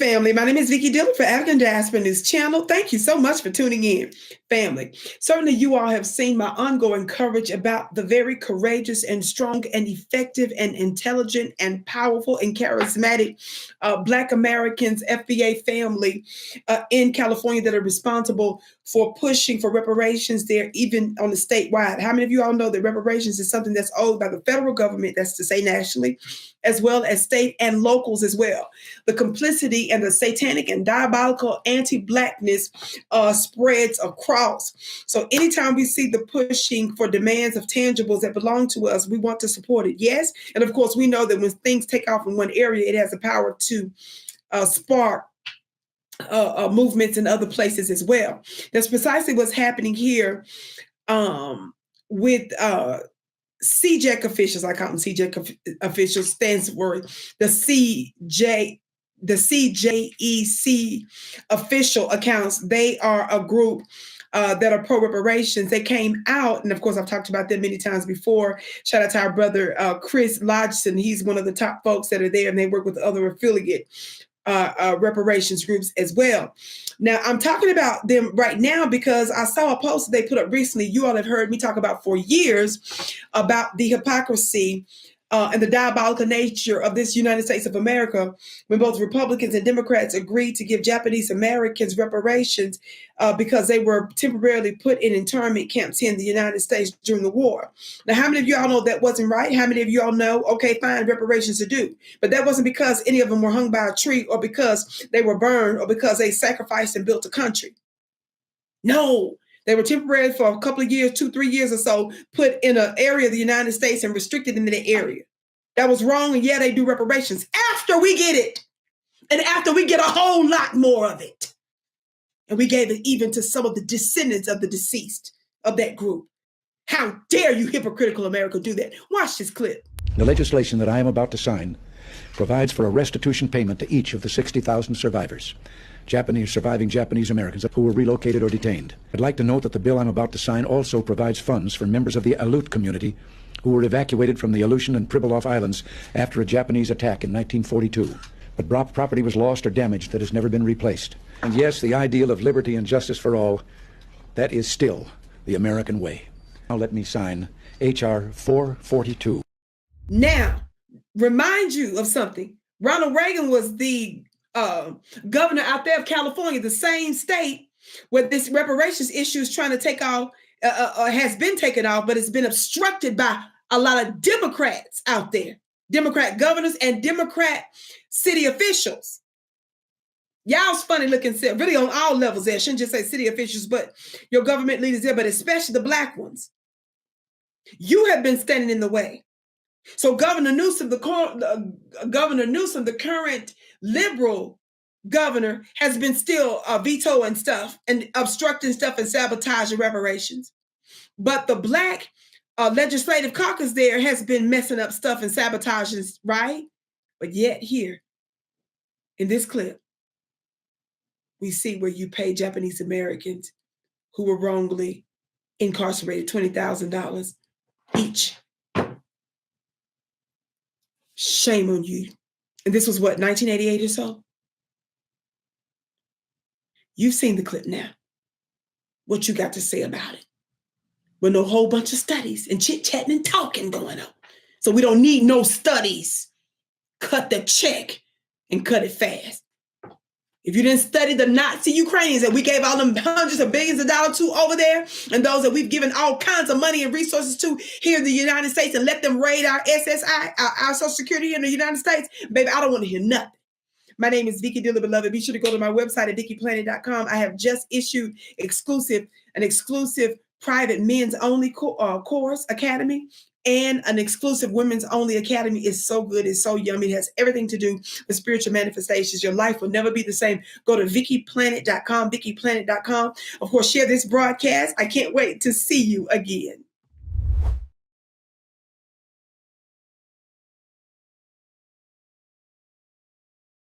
family. My name is Vicki Dillard for African Diaspora News Channel. Thank you so much for tuning in, family. Certainly you all have seen my ongoing coverage about the very courageous and strong and effective and intelligent and powerful and charismatic Black Americans, FBA family in California that are responsible for pushing for reparations there, even on the statewide. How many of you all know that reparations is something that's owed by the federal government, that's to say nationally, as well as state and locals as well? The complicity and the satanic and diabolical anti-Blackness spreads across. So anytime we see the pushing for demands of tangibles that belong to us, we want to support it. Yes. And of course, we know that when things take off in one area, it has the power to spark movements in other places as well. That's precisely what's happening here with CJEC officials. I call them CJEC officials, stands for the CJEC official accounts. They are a group that are pro-reparations. They came out, and of course, I've talked about them many times before. Shout out to our brother, Chris Lodgson. He's one of the top folks that are there, and they work with other affiliate reparations groups as well. Now, I'm talking about them right now because I saw a post they put up recently. You all have heard me talk about for years about the hypocrisy and the diabolical nature of this United States of America when both Republicans and Democrats agreed to give Japanese Americans reparations because they were temporarily put in internment camps here in the United States during the war. Now, how many of y'all know that wasn't right? How many of y'all know, okay, fine, reparations are due? But that wasn't because any of them were hung by a tree or because they were burned or because they sacrificed and built a country. No. They were temporarily for a couple of years, 2-3 years or so, put in an area of the United States and restricted in that area. That was wrong, and yeah, they do reparations after we get it, and after we get a whole lot more of it. And we gave it even to some of the descendants of the deceased of that group. How dare you, hypocritical America, do that? Watch this clip. The legislation that I am about to sign provides for a restitution payment to each of the 60,000 survivors. Surviving Japanese Americans who were relocated or detained. I'd like to note that the bill I'm about to sign also provides funds for members of the Aleut community who were evacuated from the Aleutian and Pribilof Islands after a Japanese attack in 1942. But property was lost or damaged that has never been replaced. And yes, the ideal of liberty and justice for all, that is still the American way. Now let me sign H.R. 442. Now, remind you of something. Ronald Reagan was the governor out there of California, the same state where this reparations issue is trying to take off, has been taken off, but it's been obstructed by a lot of Democrats out there, Democrat governors and Democrat city officials. Y'all's funny looking self, really on all levels there. I shouldn't just say city officials, but your government leaders there, but especially the Black ones. You have been standing in the way. So Governor Newsom, the current liberal governor, has been still vetoing stuff and obstructing stuff and sabotaging reparations. But the Black legislative caucus there has been messing up stuff and sabotaging, right? But yet here, in this clip, we see where you pay Japanese Americans who were wrongly incarcerated $20,000 each. Shame on you. And this was what, 1988 or so? You've seen the clip now. What you got to say about it? With no whole bunch of studies and chit-chatting and talking going on. So we don't need no studies. Cut the check and cut it fast. If you didn't study the Nazi Ukrainians that we gave all them hundreds of billions of dollars to over there, and those that we've given all kinds of money and resources to here in the United States and let them raid our SSI, our Social Security here in the United States, baby, I don't want to hear nothing. My name is Vicki Dillard, beloved. Be sure to go to my website at VickiPlanet.com. I have just issued an exclusive private men's only course academy and an exclusive women's only academy. Is so good. It's so yummy. It has everything to do with spiritual manifestations. Your life will never be the same. Go to VickiPlanet.com, VickiPlanet.com. Of course, share this broadcast. I can't wait to see you again.